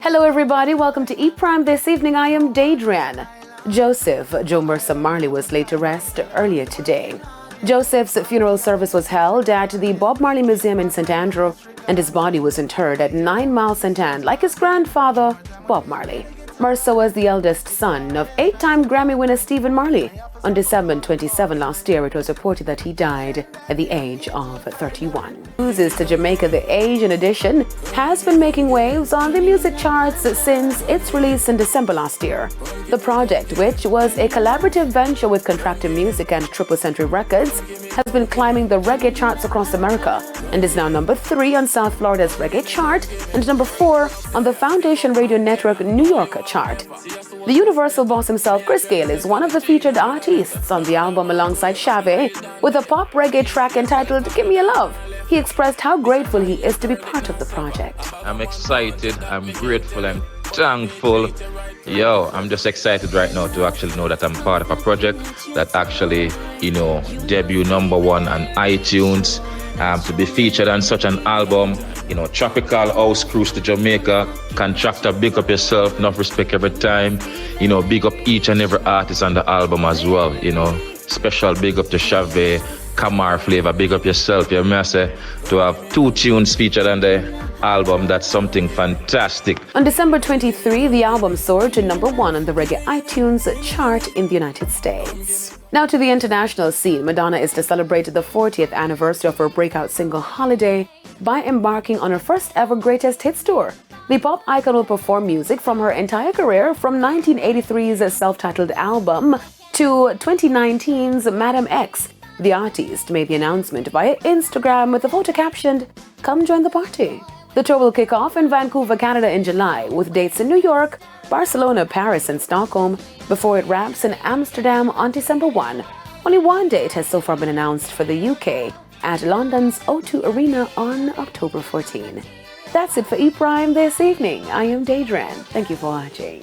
Hello everybody, welcome to E Prime this evening. I am Daedran. Joseph Joe Mercer Marley was laid to rest earlier today. Joseph's funeral service was held at the Bob Marley Museum in St. Andrew, and his body was interred at 9 Mile St. Anne like his grandfather, Bob Marley. Mercer was the eldest son of 8-time Grammy winner Stephen Marley. On December 27 last year, it was reported that he died at the age of 31. News is to Jamaica, the Asian edition has been making waves on the music charts since its release in December last year. The project, which was a collaborative venture with Contractive Music and Triple Century Records, has been climbing the reggae charts across America and is now number 3 on South Florida's reggae chart and number 4 on the Foundation Radio Network New York chart. The Universal boss himself, Gayle, is one of the featured artists on the album alongside Chave with a pop reggae track entitled Give Me a Love. He expressed how grateful he is to be part of the project. I'm excited, I'm grateful, I'm thankful. I'm just excited right now to actually know that I'm part of a project that actually, debut #1 on iTunes, to be featured on such an album, Tropical House Cruise to Jamaica, Contractor, big up yourself, enough respect every time, big up each and every artist on the album as well, special big up to Chave, Kamar Flavor, big up yourself, to have 2 tunes featured on the album, that's something fantastic. On December 23, the album soared to #1 on the Reggae iTunes chart in the United States. Now to the international scene, Madonna is to celebrate the 40th anniversary of her breakout single Holiday by embarking on her first ever greatest hits tour. The pop icon will perform music from her entire career, from 1983's self-titled album to 2019's Madam X. The artist made the announcement via Instagram with a photo captioned, "Come join the party." The tour will kick off in Vancouver, Canada in July, with dates in New York, Barcelona, Paris, and Stockholm, before it wraps in Amsterdam on December 1. Only one date has so far been announced for the UK, at London's O2 Arena on October 14. That's it for E Prime this evening. I am Daedran. Thank you for watching.